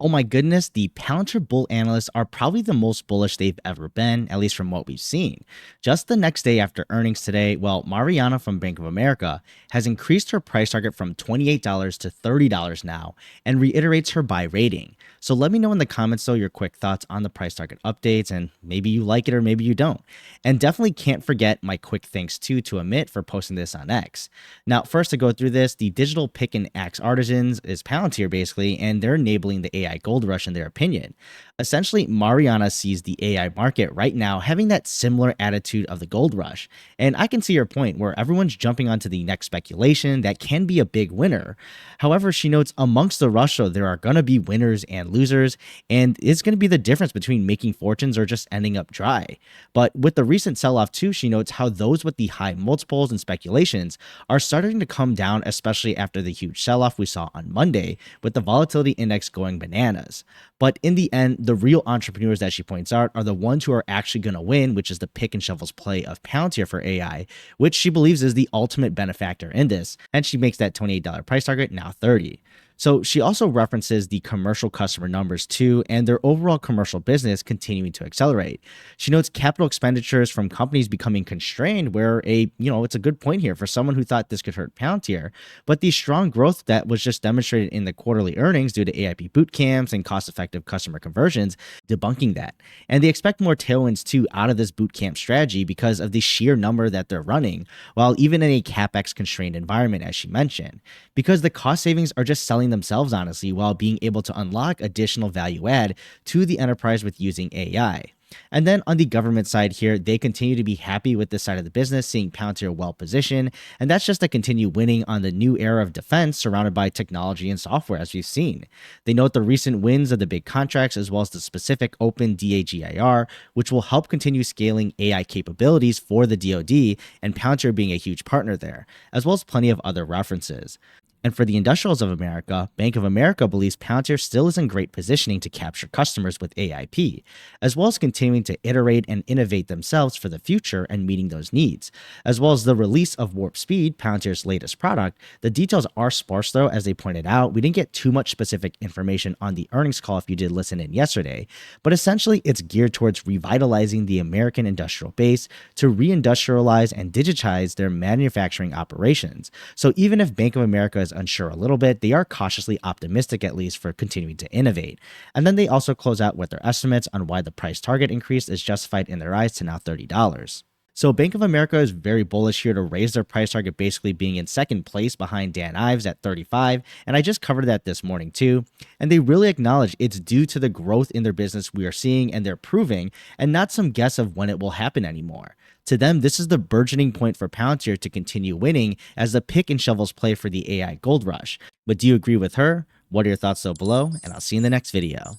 Oh my goodness, the Palantir bull analysts are probably the most bullish they've ever been, at least from what we've seen. Just the next day after earnings today, well, Mariana from Bank of America has increased her price target from $28 to $30 now and reiterates her buy rating. So let me know in the comments though your quick thoughts on the price target updates, and maybe you like it or maybe you don't. And definitely can't forget my quick thanks too to Amit for posting this on X. Now, first to go through this, the digital pick and axe artisans is Palantir basically, and they're enabling the AI gold rush in their opinion. Essentially, Mariana sees the AI market right now having that similar attitude of the gold rush. And I can see your point where everyone's jumping onto the next speculation that can be a big winner. However, she notes amongst the rush, though, there are going to be winners and losers, and it's going to be the difference between making fortunes or just ending up dry. But with the recent sell off, too, she notes how those with the high multiples and speculations are starting to come down, especially after the huge sell off we saw on Monday, with the volatility index going bananas. But in the end, the real entrepreneurs that she points out are the ones who are actually going to win, which is the pick and shovels play of Palantir for AI, which she believes is the ultimate benefactor in this. And she makes that $28 price target now 30. So she also references the commercial customer numbers too, and their overall commercial business continuing to accelerate. She notes capital expenditures from companies becoming constrained, where it's a good point here for someone who thought this could hurt Palantir. But the strong growth that was just demonstrated in the quarterly earnings due to AIP boot camps and cost-effective customer conversions, debunking that. And they expect more tailwinds too out of this boot camp strategy because of the sheer number that they're running, while even in a capex constrained environment, as she mentioned, because the cost savings are just selling themselves honestly, while being able to unlock additional value add to the enterprise with using AI. And then on the government side here, they continue to be happy with this side of the business, seeing Palantir well positioned, and that's just to continue winning on the new era of defense surrounded by technology and software, as we've seen. They note the recent wins of the big contracts as well as the specific open DAGIR, which will help continue scaling AI capabilities for the DoD, and Palantir being a huge partner there, as well as plenty of other references. And for the industrials of America, Bank of America believes Palantir still is in great positioning to capture customers with AIP, as well as continuing to iterate and innovate themselves for the future and meeting those needs. As well as the release of Warp Speed, Palantir's latest product, the details are sparse though, as they pointed out. We didn't get too much specific information on the earnings call if you did listen in yesterday, but essentially it's geared towards revitalizing the American industrial base to reindustrialize and digitize their manufacturing operations. So even if Bank of America is unsure a little bit, they are cautiously optimistic at least for continuing to innovate. And then they also close out with their estimates on why the price target increase is justified in their eyes to now $30. So Bank of America is very bullish here to raise their price target, basically being in second place behind Dan Ives at 35, and I just covered that this morning too. And they really acknowledge it's due to the growth in their business we are seeing and they're proving, and not some guess of when it will happen anymore. To them, this is the burgeoning point for Palantir to continue winning as the pick and shovels play for the AI gold rush. But do you agree with her? What are your thoughts though below? And I'll see you in the next video.